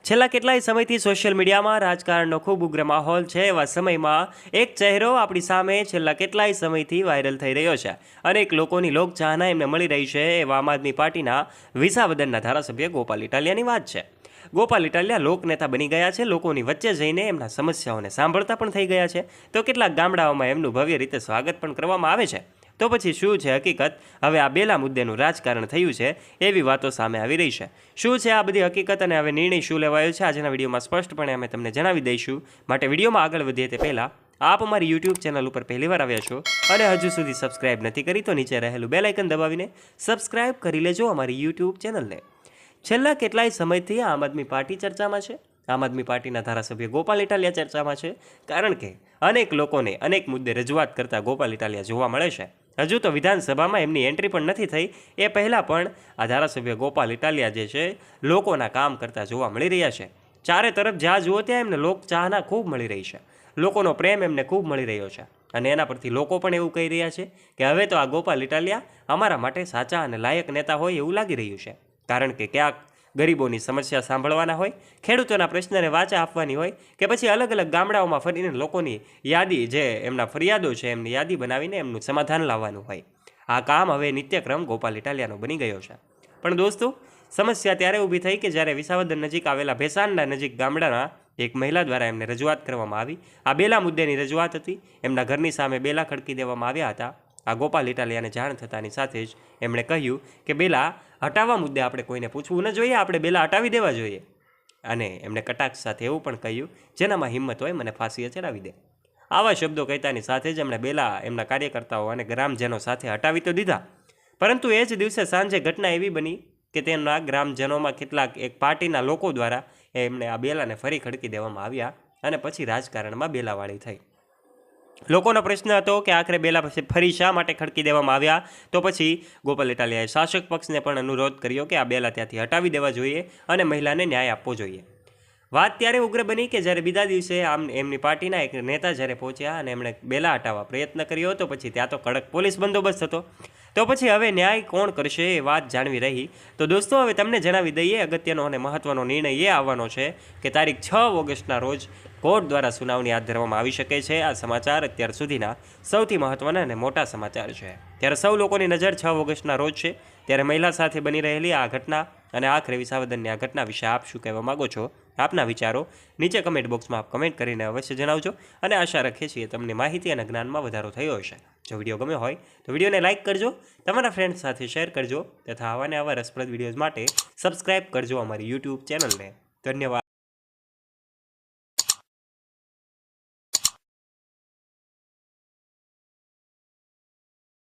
છેલ્લા કેટલાય સમયથી સોશિયલ મીડિયામાં રાજકારણનો ખૂબ ઉગ્ર માહોલ છે। એવા સમયમાં એક ચહેરો આપણી સામે છેલ્લા કેટલાય સમયથી વાયરલ થઈ રહ્યો છે। અનેક લોકોની લોકચાહના એમને મળી રહી છે। એવા આમ આદમી પાર્ટીના વિસાવદરના ધારાસભ્ય ગોપાલ ઇટાલિયાની વાત છે। ગોપાલ ઇટાલિયા લોકનેતા બની ગયા છે। લોકોની વચ્ચે જઈને એમના સમસ્યાઓને સાંભળતા પણ થઈ ગયા છે। તો કેટલાક ગામડાઓમાં એમનું ભવ્ય રીતે સ્વાગત પણ કરવામાં આવે છે। તો પછી શું છે હકીકત? હવે આ બેલા મુદ્દેનું રાજકારણ થયું છે એવી વાતો સામે આવી રહી છે। શું છે આ બધી હકીકત અને હવે નિર્ણય શું લેવાયો છે આજના વિડીયોમાં સ્પષ્ટપણે અમે તમને જણાવી દઈશું। માટે વિડીયોમાં આગળ વધીએ તે પહેલાં આપ અમારી યુટ્યુબ ચેનલ ઉપર પહેલીવાર આવ્યા છો અને હજુ સુધી સબસ્ક્રાઇબ નથી કરી તો નીચે રહેલું બેલ આઇકન દબાવીને સબસ્ક્રાઇબ કરી લેજો અમારી યુટ્યુબ ચેનલને। છેલ્લા કેટલાય સમયથી આમ આદમી પાર્ટી ચર્ચામાં છે। આમ આદમી પાર્ટીના ધારાસભ્ય ગોપાલ ઇટાલિયા ચર્ચામાં છે, કારણ કે અનેક લોકોને અનેક મુદ્દે રજૂઆત કરતા ગોપાલ ઇટાલિયા જોવા મળે છે। હજુ તો વિધાનસભામાં એમની એન્ટ્રી પણ નથી થઈ, એ પહેલાં પણ આ ધારાસભ્ય ગોપાલ ઇટાલિયા જે છે લોકોના કામ કરતા જોવા મળી રહ્યા છે। ચારે તરફ જ્યાં જુઓ ત્યાં એમને લોકચાહના ખૂબ મળી રહી છે, લોકોનો પ્રેમ એમને ખૂબ મળી રહ્યો છે અને એના પરથી લોકો પણ એવું કહી રહ્યા છે કે હવે તો આ ગોપાલ ઇટાલિયા અમારા માટે સાચા અને લાયક નેતા હોય એવું લાગી રહ્યું છે। કારણ કે ક્યાંક ગરીબોની સમસ્યા સાંભળવાના હોય, ખેડૂતોના પ્રશ્નને વાચા આપવાની હોય કે પછી અલગ અલગ ગામડાઓમાં ફરીને લોકોની યાદી, જે એમના ફરિયાદો છે એમની યાદી બનાવીને એમનું સમાધાન લાવવાનું હોય, આ કામ હવે નિત્યક્રમ ગોપાલ ઇટાલિયાનો બની ગયો છે। પણ દોસ્તો, સમસ્યા ત્યારે ઊભી થઈ કે જ્યારે વિસાવદર નજીક આવેલા ભેસાણના નજીક ગામડાના એક મહિલા દ્વારા એમને રજૂઆત કરવામાં આવી। આ બેલા મુદ્દેની રજૂઆત હતી। એમના ઘરની સામે બેલા ખડકી દેવામાં આવ્યા હતા। આ ગોપાલ ઇટાલિયાને જાણ થતાની સાથે જ એમણે કહ્યું કે બેલા હટાવવા મુદ્દે આપણે કોઈને પૂછવું ન જોઈએ, આપણે બેલા હટાવી દેવા જોઈએ। અને એમણે કટાક્ષ સાથે એવું પણ કહ્યું, જેનામાં હિંમત હોય મને ફાંસીએ ચડાવી દે। આવા શબ્દો કહેતાની સાથે જ એમણે બેલા એમના કાર્યકર્તાઓ અને ગ્રામજનો સાથે હટાવી તો દીધા, પરંતુ એ જ દિવસે સાંજે ઘટના એવી બની કે તેમના ગ્રામજનોમાં કેટલાક એક પાર્ટીના લોકો દ્વારા એમણે આ બેલાને ફરી ખડકી દેવામાં આવ્યા અને પછી રાજકારણમાં બેલાવાળી થઈ। લોકોનો પ્રશ્ન હતો કે આખરે બેલા પછી ફરી શા માટે ખડકી દેવામાં આવ્યા? તો પછી ગોપાલ ઇટાલિયાએ શાસક પક્ષને પણ અનુરોધ કર્યો કે આ બેલા ત્યાંથી હટાવી દેવા જોઈએ અને મહિલાને ન્યાય આપવો જોઈએ। વાત ત્યારે ઉગ્ર બની કે જ્યારે બીજા દિવસે આમ એમની પાર્ટીના એક નેતા જ્યારે પહોંચ્યા અને એમણે બેલા હટાવવા પ્રયત્ન કર્યો તો પછી ત્યાં તો કડક પોલીસ બંદોબસ્ત હતો। તો પછી હવે ન્યાય કોણ કરશે એ વાત જાણવી રહી। તો દોસ્તો, હવે તમને જણાવી દઈએ, અગત્યનો અને મહત્વનો નિર્ણય એ આવવાનો છે કે તારીખ 6 ઓગસ્ટના રોજ કોર્ટ દ્વારા સુનાવણી હાથ ધરવામાં આવી શકે છે। આ સમાચાર અત્યાર સુધીના સૌથી મહત્વના અને મોટા સમાચાર છે। ત્યારે સૌ લોકોની નજર 6 ઓગસ્ટના રોજ છે। ત્યારે મહિલા સાથે બની રહેલી આ ઘટના અને આખરે વિસાવદરની આ ઘટના વિશે આપ શું કહેવા માગો છો? આપના વિચારો નીચે કમેન્ટ બોક્સમાં આપ કમેન્ટ કરીને અવશ્ય જણાવજો અને આશા રાખીએ છીએ તમને માહિતી અને જ્ઞાનમાં વધારો થયો હશે। જો વિડીયો ગમ્યો હોય તો વિડીયોને લાઇક કરજો, તમારા ફ્રેન્ડ્સ સાથે શેર કરજો તથા આવા રસપ્રદ વિડીયોઝ માટે સબસ્ક્રાઇબ કરજો અમારી યુટ્યુબ ચેનલને। ધન્યવાદ।